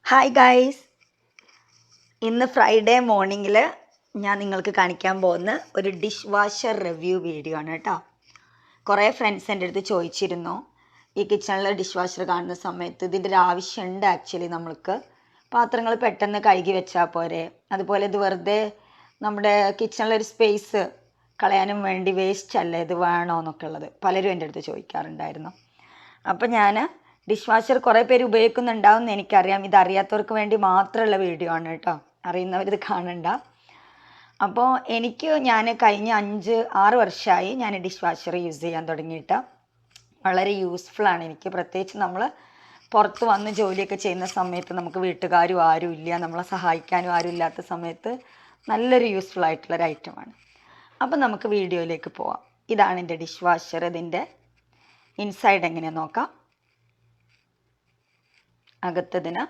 Hi guys, ഇന്ന് Friday മോർണിംഗിൽ ഞാൻ നിങ്ങൾക്ക് കാണിക്കാൻ പോകുന്ന ഒരു ഡിഷ് വാഷർ റിവ്യൂ വീഡിയോ ആണ് കേട്ടോ. കുറേ ഫ്രണ്ട്സ് എൻ്റെ അടുത്ത് ചോദിച്ചിരുന്നു, ഈ കിച്ചണിൽ ഡിഷ് വാഷർ കാണുന്ന സമയത്ത് ഇതിൻ്റെ ഒരു ആവശ്യമുണ്ട്. ആക്ച്വലി നമ്മൾക്ക് പാത്രങ്ങൾ പെട്ടെന്ന് കഴുകി വെച്ചാൽ പോരെ, അതുപോലെ ഇത് വെറുതെ നമ്മുടെ കിച്ചണിലൊരു സ്പേസ് കളയാനും വേണ്ടി വേസ്റ്റ് അല്ലേ, ഇത് വേണോ എന്നൊക്കെ ഉള്ളത് പലരും എൻ്റെ അടുത്ത് ചോദിക്കാറുണ്ടായിരുന്നു. അപ്പോൾ ഞാൻ ഡിഷ് വാഷർ കുറേ പേര് ഉപയോഗിക്കുന്നുണ്ടാവും എന്ന് എനിക്കറിയാം. ഇതറിയാത്തവർക്ക് വേണ്ടി മാത്രമുള്ള വീഡിയോ ആണ് കേട്ടോ, അറിയുന്നവരിത് കാണണ്ട. അപ്പോൾ ഞാൻ കഴിഞ്ഞ 5-6 വർഷമായി ഞാൻ ഡിഷ് വാഷർ യൂസ് ചെയ്യാൻ തുടങ്ങിയിട്ട്. വളരെ യൂസ്ഫുള്ളാണ് എനിക്ക്. പ്രത്യേകിച്ച് നമ്മൾ പുറത്ത് വന്ന് ജോലിയൊക്കെ ചെയ്യുന്ന സമയത്ത് നമുക്ക് വീട്ടുകാരും ആരും ഇല്ല, നമ്മളെ സഹായിക്കാനും ആരും ഇല്ലാത്ത സമയത്ത് നല്ലൊരു യൂസ്ഫുൾ ആയിട്ടുള്ളൊരു ഐറ്റമാണ്. അപ്പം നമുക്ക് വീഡിയോയിലേക്ക് പോവാം. ഇതാണ് എൻ്റെ ഡിഷ് വാഷർ. ഇതിൻ്റെ ഇൻസൈഡ് എങ്ങനെയാണെന്ന് നോക്കാം. അകത്തതിന്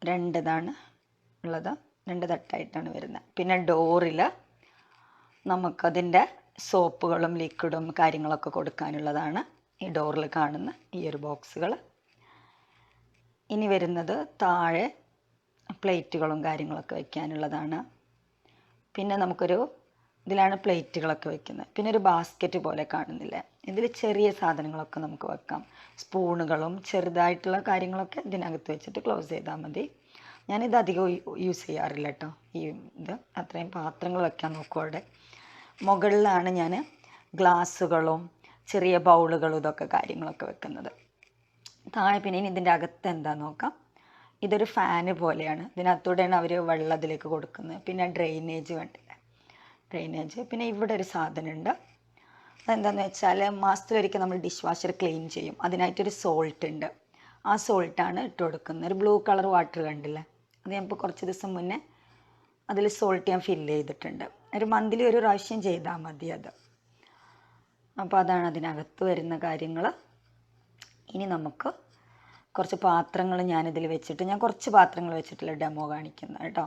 2 ഇതാണ് ഉള്ളത്, 2 തട്ടായിട്ടാണ് വരുന്നത്. പിന്നെ ഡോറിൽ നമുക്കതിൻ്റെ സോപ്പുകളും ലിക്വിഡും കാര്യങ്ങളൊക്കെ കൊടുക്കാനുള്ളതാണ് ഈ ഡോറിൽ കാണുന്ന ഈ ഒരു ബോക്സുകൾ. ഇനി വരുന്നത് താഴെ പ്ലേറ്റുകളും കാര്യങ്ങളൊക്കെ വയ്ക്കാനുള്ളതാണ്. പിന്നെ ഇതിലാണ് പ്ലേറ്റുകളൊക്കെ വെക്കുന്നത്. പിന്നെ ഒരു ബാസ്ക്കറ്റ് പോലെ കാണുന്നില്ലേ, ഇതിൽ ചെറിയ സാധനങ്ങളൊക്കെ നമുക്ക് വെക്കാം. സ്പൂണുകളും ചെറുതായിട്ടുള്ള കാര്യങ്ങളൊക്കെ ഇതിനകത്ത് വെച്ചിട്ട് ക്ലോസ് ചെയ്താൽ മതി. ഞാനിത് അധികം യൂസ് ചെയ്യാറില്ല കേട്ടോ. ഇത് അത്രയും പാത്രങ്ങൾ വെക്കാൻ നോക്കും. അവിടെ മുകളിലാണ് ഞാൻ ഗ്ലാസ്സുകളും ചെറിയ ബൗളുകളും ഇതൊക്കെ കാര്യങ്ങളൊക്കെ വെക്കുന്നത്. താഴെ പിന്നെ ഇതിൻ്റെ അകത്ത് എന്താ നോക്കാം. ഇതൊരു ഫാന് പോലെയാണ്, ഇതിനകത്തൂടെയാണ് അവർ വെള്ളം അതിലേക്ക് കൊടുക്കുന്നത്. പിന്നെ ഡ്രെയിനേജ് കണ്ടില്ലേ, ഡ്രെയിനേജ്. പിന്നെ ഇവിടെ ഒരു സാധനമുണ്ട്. അതെന്താണെന്ന് വെച്ചാൽ മാസത്തിലൊരിക്കൽ നമ്മൾ ഡിഷ് വാഷർ ക്ലീൻ ചെയ്യും, അതിനായിട്ടൊരു സോൾട്ട് ഉണ്ട്. ആ സോൾട്ടാണ് ഇട്ട് കൊടുക്കുന്നത്. ഒരു ബ്ലൂ കളർ വാട്ടർ കണ്ടില്ലേ, അത് ഞാൻ ഇപ്പോൾ കുറച്ച് ദിവസം മുന്നേ അതിൽ സോൾട്ട് ഞാൻ ഫില്ല് ചെയ്തിട്ടുണ്ട്. ഒരു മന്ത്ലി ഒരു പ്രാവശ്യം ചെയ്താൽ മതി അത്. അപ്പോൾ അതാണ് അതിനകത്ത് വരുന്ന കാര്യങ്ങൾ. ഇനി നമുക്ക് കുറച്ച് പാത്രങ്ങൾ ഞാനിതിൽ വെച്ചിട്ട്, ഞാൻ കുറച്ച് പാത്രങ്ങൾ വെച്ചിട്ടുള്ള ഡെമോ കാണിക്കുന്നത് കേട്ടോ.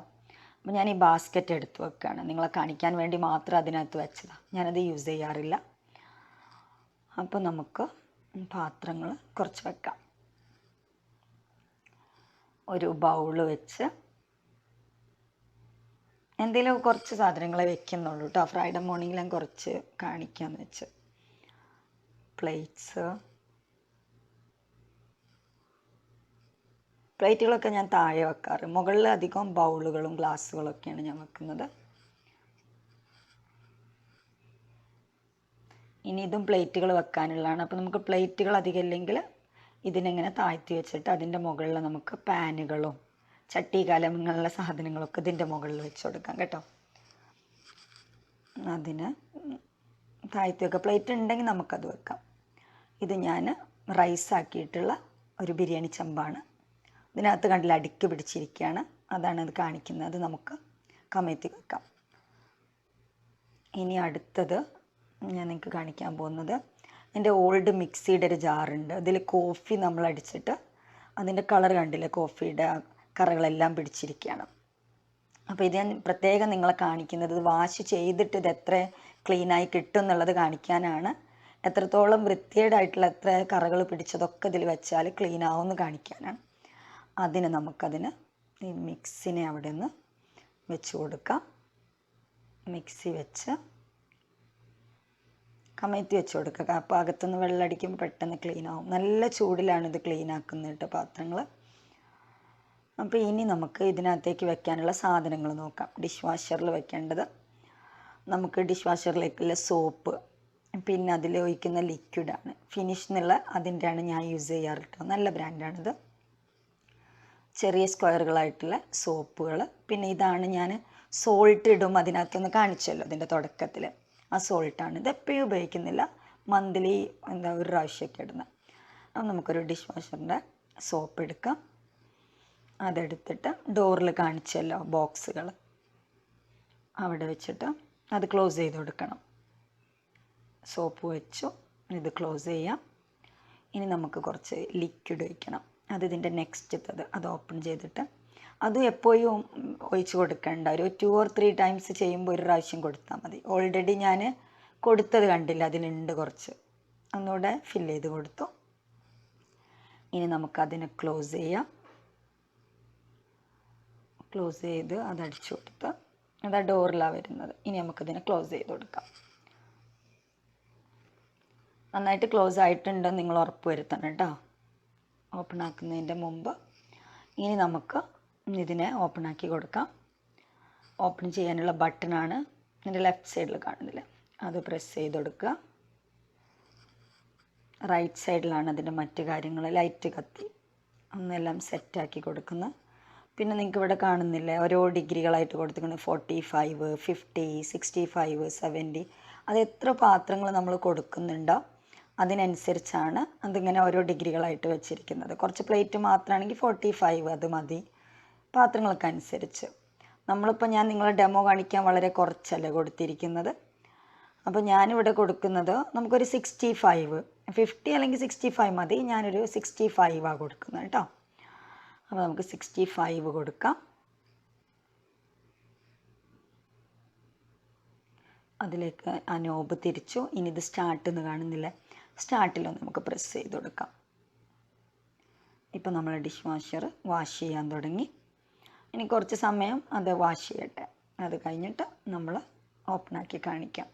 അപ്പോൾ ഞാൻ ഈ ബാസ്ക്കറ്റ് എടുത്ത് വെക്കുകയാണ്, നിങ്ങളെ കാണിക്കാൻ വേണ്ടി മാത്രം അതിനകത്ത് വെച്ചതാണ്. ഞാനത് യൂസ് ചെയ്യാറില്ല. അപ്പോൾ നമുക്ക് പാത്രങ്ങൾ കുറച്ച് വെക്കാം. ഒരു ബൗള് വെച്ച് എന്തെങ്കിലും കുറച്ച് സാധനങ്ങളെ വെക്കുന്നുള്ളൂ കേട്ടോ. ഫ്രൈഡേ മോർണിംഗിൽ ഞാൻ കുറച്ച് കാണിക്കാമെന്ന് വെച്ച്. പ്ലേറ്റുകളൊക്കെ ഞാൻ താഴെ വെക്കാറ്, മുകളിൽ അധികം ബൗളുകളും ഗ്ലാസ്സുകളൊക്കെയാണ് ഞാൻ വെക്കുന്നത്. ഇനി ഇതും പ്ലേറ്റുകൾ വെക്കാനുള്ളതാണ്. അപ്പോൾ നമുക്ക് പ്ലേറ്റുകൾ അധികം ഇല്ലെങ്കിൽ ഇതിനെങ്ങനെ താഴ്ത്തി വെച്ചിട്ട് അതിൻ്റെ മുകളിൽ നമുക്ക് പാനുകളും ചട്ടി കലങ്ങളുള്ള സാധനങ്ങളൊക്കെ ഇതിൻ്റെ മുകളിൽ വെച്ച് കൊടുക്കാം കേട്ടോ. അതിന് താഴ്ത്തി വെക്കാം. പ്ലേറ്റ് ഉണ്ടെങ്കിൽ നമുക്കത് വെക്കാം. ഇത് ഞാൻ റൈസ് ആക്കിയിട്ടുള്ള ഒരു ബിരിയാണി ചെമ്പാണ്. ഇതിനകത്ത് കണ്ടില്ല, അടുക്ക് പിടിച്ചിരിക്കുകയാണ്, അതാണ് ഇത് കാണിക്കുന്നത്. അത് നമുക്ക് കമഴ്ത്തി വെക്കാം. ഇനി അടുത്തത് ഞാൻ നിങ്ങൾക്ക് കാണിക്കാൻ പോകുന്നത്, എൻ്റെ ഓൾഡ് മിക്സിയുടെ ഒരു ജാറുണ്ട്. അതിൽ കോഫി നമ്മൾ അടിച്ചിട്ട് അതിൻ്റെ കളർ കണ്ടില്ലേ, കോഫിയുടെ കറകളെല്ലാം പിടിച്ചിരിക്കുകയാണ്. അപ്പോൾ ഇത് ഞാൻ പ്രത്യേകം നിങ്ങളെ കാണിക്കുന്നത്, ഇത് വാഷ് ചെയ്തിട്ട് ഇത് എത്ര ക്ലീനായി കിട്ടും എന്നുള്ളത് കാണിക്കാനാണ്. എത്രത്തോളം വൃത്തികേടായിട്ടുള്ള എത്ര കറകൾ പിടിച്ചതൊക്കെ ഇതിൽ വെച്ചാൽ ക്ലീൻ ആവുമെന്ന് കാണിക്കാനാണ്. നമുക്കതിന് ഈ മിക്സിനെ അവിടെ നിന്ന് വെച്ച് കൊടുക്കാം. മിക്സി വെച്ച് കമഴ്ത്തി വെച്ച് കൊടുക്കുക. അപ്പോൾ അകത്തുനിന്ന് വെള്ളം അടിക്കുമ്പോൾ പെട്ടെന്ന് ക്ലീൻ ആവും. നല്ല ചൂടിലാണ് ഇത് ക്ലീൻ ആക്കുന്നത് കേട്ടോ പാത്രങ്ങൾ. അപ്പോൾ ഇനി നമുക്ക് ഇതിനകത്തേക്ക് വെക്കാനുള്ള സാധനങ്ങൾ നോക്കാം. ഡിഷ് വാഷറിൽ വെക്കേണ്ടത് നമുക്ക് ഡിഷ് വാഷറിലേക്കുള്ള സോപ്പ്, പിന്നെ അതിൽ ഒഴിക്കുന്ന ലിക്വിഡാണ് ഫിനിഷ് എന്നുള്ള അതിൻ്റെയാണ് ഞാൻ യൂസ് ചെയ്യാറ് കേട്ടോ. നല്ല ബ്രാൻഡാണിത്. ചെറിയ സ്ക്വയറുകളായിട്ടുള്ള സോപ്പുകൾ. പിന്നെ ഇതാണ് ഞാൻ സോൾട്ട് ഇടും അതിനകത്തൊന്ന് കാണിച്ചല്ലോ അതിൻ്റെ തുടക്കത്തിൽ, ആ സോൾട്ടാണ്. ഇത് എപ്പോഴും ഉപയോഗിക്കുന്നില്ല, മന്ത്ലി ഒരു പ്രാവശ്യമൊക്കെ ഇടുന്നത്. അപ്പം നമുക്കൊരു ഡിഷ് വാഷറിൻ്റെ സോപ്പ് എടുക്കാം. അതെടുത്തിട്ട് ഡോറിൽ കാണിച്ചല്ലോ ബോക്സുകൾ, അവിടെ വെച്ചിട്ട് അത് ക്ലോസ് ചെയ്ത് കൊടുക്കണം. സോപ്പ് വെച്ചു, ഇത് ക്ലോസ് ചെയ്യാം. ഇനി നമുക്ക് കുറച്ച് ലിക്വിഡ് ഒഴിക്കണം. ഇതിൻ്റെ നെക്സ്റ്റത്തത് അത് ഓപ്പൺ ചെയ്തിട്ട് അതും എപ്പോഴും ഒഴിച്ച് കൊടുക്കേണ്ട. ഒരു 2 or 3 times ചെയ്യുമ്പോൾ ഒരു പ്രാവശ്യം കൊടുത്താൽ മതി. ഓൾറെഡി ഞാൻ കൊടുത്തത് കണ്ടില്ല, അതിലുണ്ട് കുറച്ച്, ഒന്നുകൂടെ ഫില്ല് ചെയ്ത് കൊടുത്തു. ഇനി നമുക്കതിനെ ക്ലോസ് ചെയ്യാം. ക്ലോസ് ചെയ്ത് അത് അടിച്ചു കൊടുത്ത് അത് ആ ഡോറിലാണ് വരുന്നത്. ഇനി നമുക്കിതിനെ ക്ലോസ് ചെയ്ത് കൊടുക്കാം. നന്നായിട്ട് ക്ലോസ് ആയിട്ടുണ്ടെന്ന് നിങ്ങൾ ഉറപ്പ് വരുത്തണം കേട്ടോ, ഓപ്പൺ ആക്കുന്നതിൻ്റെ മുമ്പ്. ഇനി നമുക്ക് ഇതിനെ ഓപ്പൺ ആക്കി കൊടുക്കാം. ഓപ്പൺ ചെയ്യാനുള്ള ബട്ടണാണ് ഇതിൻ്റെ ലെഫ്റ്റ് സൈഡിൽ കാണുന്നില്ല, അത് പ്രസ് ചെയ്ത് കൊടുക്കുക. റൈറ്റ് സൈഡിലാണ് അതിൻ്റെ മറ്റു കാര്യങ്ങൾ. ലൈറ്റ് കത്തി ഒന്നെല്ലാം സെറ്റാക്കി കൊടുക്കുന്നത്. പിന്നെ നിങ്ങൾക്ക് ഇവിടെ കാണുന്നില്ലേ ഓരോ ഡിഗ്രികളായിട്ട് കൊടുത്തിരിക്കുന്നത്, 45, 50, 65, 70. അത് എത്ര പാത്രങ്ങൾ നമ്മൾ കൊടുക്കുന്നുണ്ടോ അതിനനുസരിച്ചാണ് അതിങ്ങനെ ഓരോ ഡിഗ്രികളായിട്ട് വെച്ചിരിക്കുന്നത്. കുറച്ച് പ്ലേറ്റ് മാത്രമാണെങ്കിൽ 45 അത് മതി, പാത്രങ്ങൾക്ക് അനുസരിച്ച്. നമ്മളിപ്പോൾ ഞാൻ നിങ്ങളെ ഡെമോ കാണിക്കാൻ വളരെ കുറച്ചല്ലേ കൊടുത്തിരിക്കുന്നത്. അപ്പോൾ ഞാനിവിടെ കൊടുക്കുന്നത് നമുക്കൊരു 65, 50 അല്ലെങ്കിൽ 65 മതി. ഞാനൊരു 65 കൊടുക്കുന്നത് കേട്ടോ. അപ്പോൾ നമുക്ക് 65 കൊടുക്കാം. അതിലേക്ക് ആ നോബ് തിരിച്ചു. ഇനി ഇത് സ്റ്റാർട്ട് എന്ന് കാണുന്നില്ല, സ്റ്റാർട്ടിലൊന്ന് നമുക്ക് പ്രസ് ചെയ്ത് കൊടുക്കാം. ഇപ്പം നമ്മൾ ഡിഷ് വാഷർ വാഷ് ചെയ്യാൻ തുടങ്ങി. ഇനി കുറച്ച് സമയം അത് വാഷ് ചെയ്യട്ടെ. അത് കഴിഞ്ഞിട്ട് നമ്മൾ ഓപ്പണാക്കി കാണിക്കാം.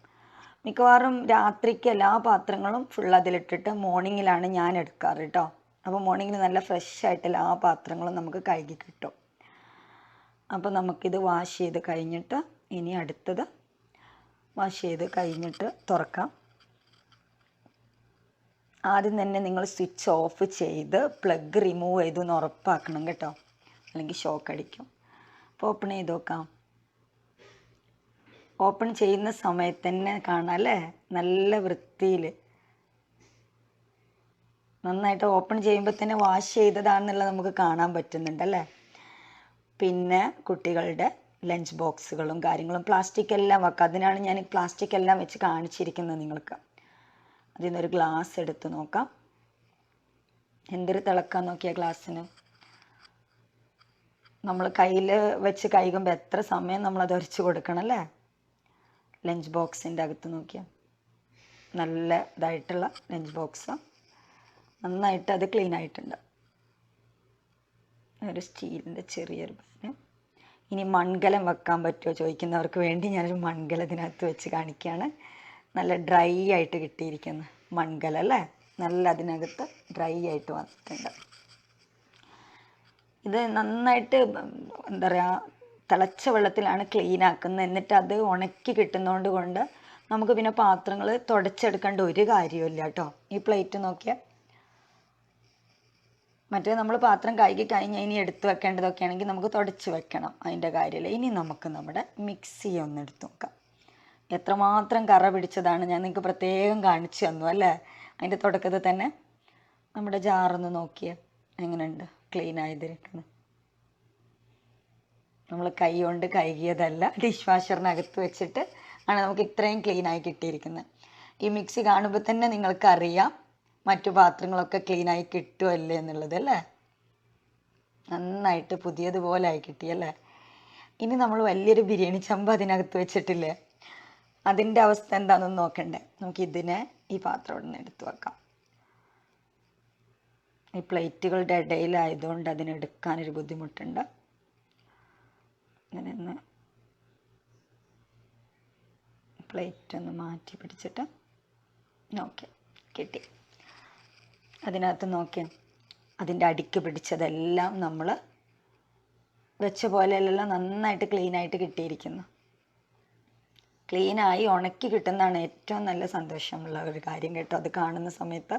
മിക്കവാറും രാത്രിക്ക് എല്ലാ പാത്രങ്ങളും ഫുൾ അതിലിട്ടിട്ട് മോർണിംഗിലാണ് ഞാൻ എടുക്കാറ് കേട്ടോ. അപ്പോൾ മോർണിംഗിൽ നല്ല ഫ്രഷ് ആയിട്ട് എല്ലാ പാത്രങ്ങളും നമുക്ക് കഴുകി കിട്ടും. അപ്പോൾ നമുക്കിത് വാഷ് ചെയ്ത് കഴിഞ്ഞിട്ട് ഇനി അടുത്തത് വാഷ് ചെയ്ത് കഴിഞ്ഞിട്ട് തുറക്കാം. ആദ്യം തന്നെ നിങ്ങൾ സ്വിച്ച് ഓഫ് ചെയ്ത് പ്ലഗ് റിമൂവ് ചെയ്തെന്ന് ഉറപ്പാക്കണം കേട്ടോ, അല്ലെങ്കിൽ ഷോക്ക് അടിക്കും. അപ്പോൾ ഓപ്പൺ ചെയ്ത് നോക്കാം. ഓപ്പൺ ചെയ്യുന്ന സമയത്ത് തന്നെ കാണാം അല്ലേ, നല്ല വൃത്തിയിൽ നന്നായിട്ട് ഓപ്പൺ ചെയ്യുമ്പോൾ തന്നെ വാഷ് ചെയ്തതാണെന്നുള്ളത് നമുക്ക് കാണാൻ പറ്റുന്നുണ്ടല്ലേ. പിന്നെ കുട്ടികളുടെ ലഞ്ച് ബോക്സുകളും കാര്യങ്ങളും പ്ലാസ്റ്റിക് എല്ലാം വെക്കാം. അതിനാണ് ഞാൻ പ്ലാസ്റ്റിക് എല്ലാം വെച്ച് കാണിച്ചിരിക്കുന്നത് നിങ്ങൾക്ക്. അതിൽ നിന്നൊരു ഗ്ലാസ് എടുത്ത് നോക്കാം. എന്തൊരു തിളക്കാൻ നോക്കിയ ഗ്ലാസ്സിന്. നമ്മൾ കയ്യിൽ വെച്ച് കഴുകുമ്പോൾ എത്ര സമയം നമ്മളത് ഉരച്ച് കൊടുക്കണം അല്ലേ. ലഞ്ച് ബോക്സിൻ്റെ അകത്ത് നോക്കിയാൽ നല്ല ഇതായിട്ടുള്ള ലഞ്ച് ബോക്സ്, നന്നായിട്ട് അത് ക്ലീൻ ആയിട്ടുണ്ട്. ഒരു സ്റ്റീലിൻ്റെ ചെറിയൊരു പാന്. ഇനി മൺകലം വെക്കാൻ പറ്റുമോ ചോദിക്കുന്നവർക്ക് വേണ്ടി ഞാനൊരു മൺകലം ഇതിനകത്ത് വെച്ച് കാണിക്കുകയാണ്. നല്ല ഡ്രൈ ആയിട്ട് കിട്ടിയിരിക്കുന്ന മൺകലം അല്ലേ, നല്ല അതിനകത്ത് ഡ്രൈ ആയിട്ട് വന്നിട്ടുണ്ട്. ഇത് നന്നായിട്ട് എന്താ പറയുക തിളച്ച വെള്ളത്തിലാണ് ക്ലീൻ ആക്കുന്നത്. എന്നിട്ട് അത് ഉണക്കി കിട്ടുന്നതുകൊണ്ട് കൊണ്ട് നമുക്ക് പിന്നെ പാത്രങ്ങൾ തുടച്ചെടുക്കേണ്ട ഒരു കാര്യമില്ല കേട്ടോ. ഈ പ്ലേറ്റ് നോക്കിയാൽ മറ്റേ നമ്മൾ പാത്രം കഴുകി കഴിഞ്ഞ് ഇനി എടുത്ത് വെക്കേണ്ടതൊക്കെ ആണെങ്കിൽ നമുക്ക് തുടച്ച് വെക്കണം, അതിൻ്റെ കാര്യമില്ല. ഇനി നമുക്ക് നമ്മുടെ മിക്സി ഒന്ന് എടുത്ത് നോക്കാം. എത്രമാത്രം കറ പിടിച്ചതാണ് ഞാൻ നിങ്ങൾക്ക് പ്രത്യേകം കാണിച്ചു തന്നു അല്ലേ. അതിൻ്റെ തുടക്കത്തിൽ തന്നെ നമ്മുടെ ജാറൊന്ന് നോക്കിയാൽ എങ്ങനെയുണ്ട് ക്ലീൻ ആയതിരിക്കുന്നത്. നമ്മൾ കൈ കൊണ്ട് കഴുകിയതല്ല, ഡിഷ് വാഷറിനകത്ത് വെച്ചിട്ട് ആണ് നമുക്ക് ഇത്രയും ക്ലീനായി കിട്ടിയിരിക്കുന്നത്. ഈ മിക്സി കാണുമ്പോൾ തന്നെ നിങ്ങൾക്കറിയാം മറ്റു പാത്രങ്ങളൊക്കെ ക്ലീനായി കിട്ടുമല്ലേ എന്നുള്ളത് അല്ലേ. നന്നായിട്ട് പുതിയതുപോലെ ആയി കിട്ടിയല്ലേ. ഇനി നമ്മൾ വലിയൊരു ബിരിയാണി ചെമ്പ് അതിനകത്ത് വെച്ചിട്ടില്ലേ, അതിൻ്റെ അവസ്ഥ എന്താണെന്ന് നോക്കണ്ടേ. നമുക്കിതിനെ ഈ പാത്രം ഇവിടെ നിന്ന് എടുത്ത് വെക്കാം. ഈ പ്ലേറ്റുകളുടെ ഇടയിലായതുകൊണ്ട് അതിനെടുക്കാനൊരു ബുദ്ധിമുട്ടുണ്ട്. ഇങ്ങനെ ഒന്ന് പ്ലേറ്റ് ഒന്ന് മാറ്റി പിടിച്ചിട്ട് ഓക്കെ കിട്ടി. അതിനകത്ത് നോക്കി അതിൻ്റെ അടിക്ക് പിടിച്ചതെല്ലാം നമ്മൾ വെച്ച പോലെയെല്ലാം നന്നായിട്ട് ക്ലീനായിട്ട് കിട്ടിയിരിക്കുന്നു. ക്ലീനായി ഉണക്കി കിട്ടുന്നതാണ് ഏറ്റവും നല്ല സന്തോഷമുള്ള ഒരു കാര്യം കേട്ടോ, അത് കാണുന്ന സമയത്ത്.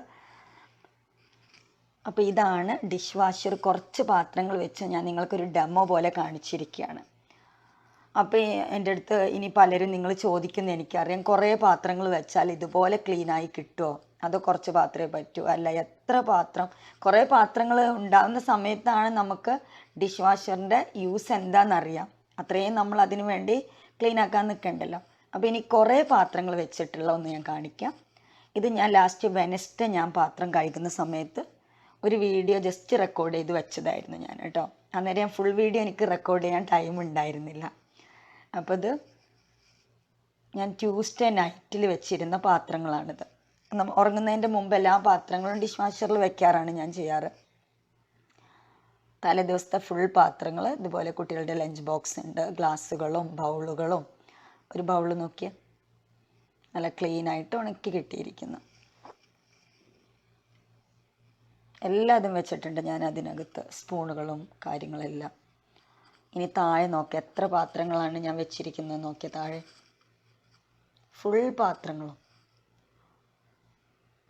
അപ്പോൾ ഇതാണ് ഡിഷ് വാഷർ. കുറച്ച് പാത്രങ്ങൾ വെച്ച് ഞാൻ നിങ്ങൾക്കൊരു ഡെമോ പോലെ കാണിച്ചിരിക്കുകയാണ്. അപ്പോൾ എൻ്റെ അടുത്ത് ഇനി പലരും നിങ്ങൾ ചോദിക്കുന്ന എനിക്കറിയാം, കുറേ പാത്രങ്ങൾ വെച്ചാൽ ഇതുപോലെ ക്ലീനായി കിട്ടുമോ, അതോ കുറച്ച് പാത്രമേ പറ്റൂ? അല്ല, എത്ര പാത്രം, കുറേ പാത്രങ്ങൾ ഉണ്ടാകുന്ന സമയത്താണ് നമുക്ക് ഡിഷ് വാഷറിൻ്റെ യൂസ് എന്താണെന്നറിയാം. അത്രയും നമ്മൾ അതിനു വേണ്ടി ക്ലീൻ ആക്കാൻ നിൽക്കണ്ടല്ലോ. അപ്പോൾ ഇനി കുറേ പാത്രങ്ങൾ വെച്ചിട്ടുള്ള ഒന്ന് ഞാൻ കാണിക്കാം. ഇത് ഞാൻ ലാസ്റ്റ് വെനസ്ഡേ ഞാൻ പാത്രം കഴുകുന്ന സമയത്ത് ഒരു വീഡിയോ ജസ്റ്റ് റെക്കോർഡ് ചെയ്ത് വെച്ചതായിരുന്നു ഞാൻ കേട്ടോ. അന്നേരം ഞാൻ ഫുൾ വീഡിയോ എനിക്ക് റെക്കോർഡ് ചെയ്യാൻ ടൈം ഉണ്ടായിരുന്നില്ല. അപ്പോൾ ഇത് ഞാൻ ട്യൂസ്ഡേ നൈറ്റിൽ വെച്ചിരുന്ന പാത്രങ്ങളാണിത്. ഉറങ്ങുന്നതിൻ്റെ മുമ്പ് എല്ലാ പാത്രങ്ങളും ഡിഷ് വാഷറിൽ വെക്കാറാണ് ഞാൻ ചെയ്യാറ്. തലേ ദിവസത്തെ ഫുൾ പാത്രങ്ങൾ ഇതുപോലെ കുട്ടികളുടെ ലഞ്ച് ബോക്സ് ഉണ്ട്, ഗ്ലാസ്സുകളും ബൗളുകളും. ഒരു ബൗൾ നോക്കിയാൽ നല്ല ക്ലീനായിട്ട് ഉണക്കി കിട്ടിയിരിക്കുന്നു. എല്ലാതും വെച്ചിട്ടുണ്ട് ഞാൻ അതിനകത്ത്, സ്പൂണുകളും കാര്യങ്ങളെല്ലാം. ഇനി താഴെ നോക്കിയാൽ എത്ര പാത്രങ്ങളാണ് ഞാൻ വെച്ചിരിക്കുന്നത് നോക്കിയാൽ, താഴെ ഫുൾ പാത്രങ്ങളും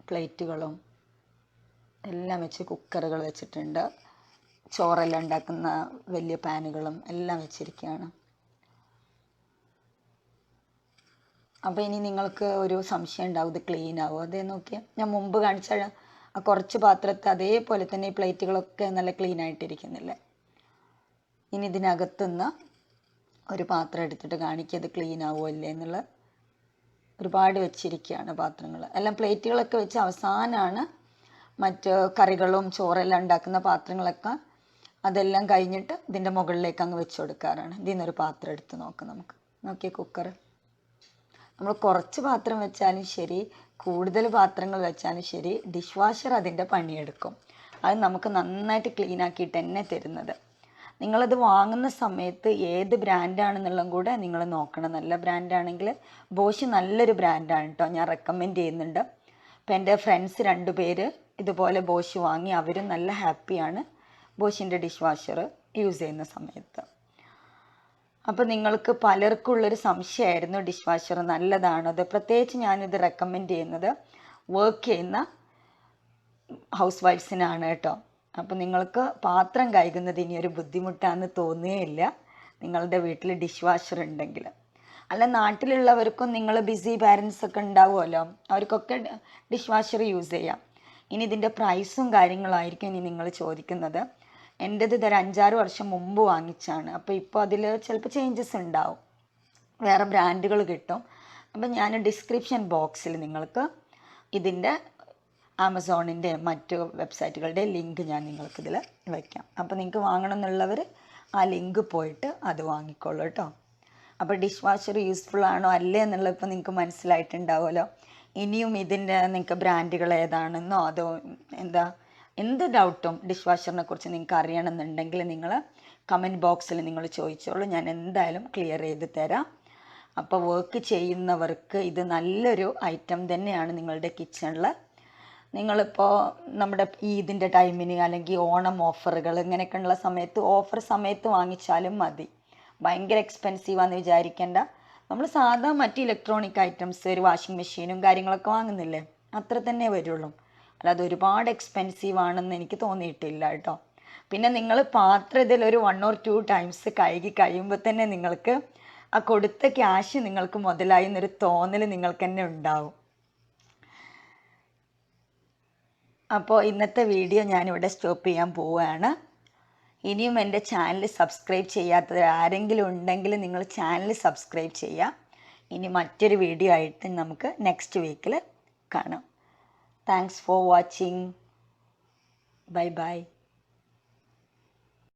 പ്ലേറ്റുകളും എല്ലാം വെച്ച്, കുക്കറുകൾ വെച്ചിട്ടുണ്ട്, ചോറെല്ലാം ഉണ്ടാക്കുന്ന വലിയ പാനുകളും എല്ലാം വെച്ചിരിക്കുകയാണ്. അപ്പോൾ ഇനി നിങ്ങൾക്ക് ഒരു സംശയം ഉണ്ടാവും, ഇത് ക്ലീൻ ആവും. അതേ നോക്കിയാൽ ഞാൻ മുമ്പ് കാണിച്ച ആ കുറച്ച് പാത്രത്തെ അതേപോലെ തന്നെ ഈ പ്ലേറ്റുകളൊക്കെ നല്ല ക്ലീൻ ആയിട്ടിരിക്കുന്നില്ലേ. ഇനി ഇതിനകത്തുനിന്ന് ഒരു പാത്രം എടുത്തിട്ട് കാണിക്കുക, ഇത് ക്ലീൻ ആവുമോ ഇല്ലേ എന്നുള്ള. ഒരുപാട് വെച്ചിരിക്കുകയാണ് പാത്രങ്ങൾ എല്ലാം. പ്ലേറ്റുകളൊക്കെ വെച്ച് അവസാനമാണ് മറ്റ് കറികളും ചോറെല്ലാം ഉണ്ടാക്കുന്ന പാത്രങ്ങളൊക്കെ, അതെല്ലാം കഴിഞ്ഞിട്ട് ഇതിൻ്റെ മുകളിലേക്ക് അങ്ങ് വെച്ച് കൊടുക്കാറാണ്. ഇതിൽ നിന്നൊരു പാത്രം എടുത്ത് നോക്കാം നമുക്ക്. നോക്കിയേ, കുക്കർ. നമ്മൾ കുറച്ച് പാത്രം വെച്ചാലും ശരി, കൂടുതൽ പാത്രങ്ങൾ വെച്ചാലും ശരി, ഡിഷ് വാഷർ അതിൻ്റെ പണിയെടുക്കും. അത് നമുക്ക് നന്നായിട്ട് ക്ലീൻ ആക്കിയിട്ട് തന്നെ തരുന്നത്. നിങ്ങളത് വാങ്ങുന്ന സമയത്ത് ഏത് ബ്രാൻഡാണെന്നുള്ളതും കൂടെ നിങ്ങൾ നോക്കണം. നല്ല ബ്രാൻഡാണെങ്കിൽ ബോഷ് നല്ലൊരു ബ്രാൻഡാണ് കേട്ടോ, ഞാൻ റെക്കമെൻഡ് ചെയ്യുന്നുണ്ട്. അപ്പം എൻ്റെ ഫ്രണ്ട്സ് 2 പേര് ഇതുപോലെ ബോഷ് വാങ്ങി, അവരും നല്ല ഹാപ്പിയാണ് ബോഷിൻ്റെ ഡിഷ് വാഷർ യൂസ് ചെയ്യുന്ന സമയത്ത്. അപ്പോൾ നിങ്ങൾക്ക് പലർക്കുള്ളൊരു സംശയമായിരുന്നു, ഡിഷ് വാഷർ നല്ലതാണോ അത്. പ്രത്യേകിച്ച് ഞാനിത് റെക്കമെൻഡ് ചെയ്യുന്നത് വർക്ക് ചെയ്യുന്ന ഹൗസ് വൈഫ്സിനാണ് കേട്ടോ. അപ്പോൾ നിങ്ങൾക്ക് പാത്രം കഴുകുന്നത് ഇനി ഒരു ബുദ്ധിമുട്ടാണെന്ന് തോന്നുകയില്ല നിങ്ങളുടെ വീട്ടിൽ ഡിഷ് വാഷർ ഉണ്ടെങ്കിൽ. അല്ല, നാട്ടിലുള്ളവർക്കും നിങ്ങൾ ബിസി പാരൻസ് ഒക്കെ ഉണ്ടാവുമല്ലോ, അവർക്കൊക്കെ ഡിഷ് വാഷർ യൂസ് ചെയ്യാം. ഇനി ഇതിൻ്റെ പ്രൈസും കാര്യങ്ങളായിരിക്കും ഇനി നിങ്ങൾ ചോദിക്കുന്നത്. എൻ്റേത് ഇതൊരു 5-6 വർഷം മുമ്പ് വാങ്ങിച്ചാണ്. അപ്പോൾ ഇപ്പോൾ അതിൽ ചിലപ്പോൾ ചേഞ്ചസ് ഉണ്ടാവും, വേറെ ബ്രാൻഡുകൾ കിട്ടും. അപ്പം ഞാൻ ഡിസ്ക്രിപ്ഷൻ ബോക്സിൽ നിങ്ങൾക്ക് ഇതിൻ്റെ ആമസോണിൻ്റെ മറ്റു വെബ്സൈറ്റുകളുടെ ലിങ്ക് ഞാൻ നിങ്ങൾക്കിതിൽ വയ്ക്കാം. അപ്പോൾ നിങ്ങൾക്ക് വാങ്ങണം എന്നുള്ളവർ ആ ലിങ്ക് പോയിട്ട് അത് വാങ്ങിക്കോളൂ കേട്ടോ. അപ്പോൾ ഡിഷ് വാഷർ യൂസ്ഫുൾ ആണോ അല്ലേ എന്നുള്ളത് ഇപ്പോൾ നിങ്ങൾക്ക് മനസ്സിലായിട്ടുണ്ടാവുമല്ലോ. ഇനിയും ഇതിൻ്റെ നിങ്ങൾക്ക് ബ്രാൻഡുകൾ ഏതാണെന്നോ അതോ എന്ത് ഡൗട്ടും ഡിഷ് വാഷറിനെ കുറിച്ച് നിങ്ങൾക്ക് അറിയണമെന്നുണ്ടെങ്കിൽ നിങ്ങൾ കമൻറ്റ് ബോക്സിൽ നിങ്ങൾ ചോദിച്ചോളൂ, ഞാൻ എന്തായാലും ക്ലിയർ ചെയ്ത് തരാം. അപ്പോൾ വർക്ക് ചെയ്യുന്നവർക്ക് ഇത് നല്ലൊരു ഐറ്റം തന്നെയാണ് നിങ്ങളുടെ കിച്ചണിൽ. നിങ്ങളിപ്പോൾ നമ്മുടെ ഈദിൻ്റെ ടൈമിന് അല്ലെങ്കിൽ ഓണം ഓഫറുകൾ ഇങ്ങനെയൊക്കെയുള്ള സമയത്ത്, ഓഫർ സമയത്ത് വാങ്ങിച്ചാലും മതി. ഭയങ്കര എക്സ്പെൻസീവാന്ന് വിചാരിക്കേണ്ട. നമ്മൾ സാധാ മറ്റ് ഇലക്ട്രോണിക് ഐറ്റംസ്, ഒരു വാഷിംഗ് മെഷീനും കാര്യങ്ങളൊക്കെ വാങ്ങുന്നില്ലേ, അത്ര തന്നെ വരുള്ളൂ. അല്ലാതെ ഒരുപാട് എക്സ്പെൻസീവ് ആണെന്ന് എനിക്ക് തോന്നിയിട്ടില്ല കേട്ടോ. പിന്നെ നിങ്ങൾ പാത്രം ഇതിലൊരു 1 or 2 ടൈംസ് കഴുകി കഴിയുമ്പോൾ തന്നെ നിങ്ങൾക്ക് ആ കൊടുത്ത ക്യാഷ് നിങ്ങൾക്ക് മുതലായി എന്നൊരു തോന്നൽ നിങ്ങൾക്ക് തന്നെ ഉണ്ടാവും. അപ്പോൾ ഇന്നത്തെ വീഡിയോ ഞാനിവിടെ സ്റ്റോപ്പ് ചെയ്യാൻ പോവുകയാണ്. ഇനിയും എൻ്റെ ചാനൽ സബ്സ്ക്രൈബ് ചെയ്യാത്തത് ആരെങ്കിലും ഉണ്ടെങ്കിൽ നിങ്ങൾ ചാനൽ സബ്സ്ക്രൈബ് ചെയ്യുക. ഇനി മറ്റൊരു വീഡിയോ ആയിട്ട് നമുക്ക് നെക്സ്റ്റ് വീക്കിൽ കാണാം. Thanks for watching. Bye bye.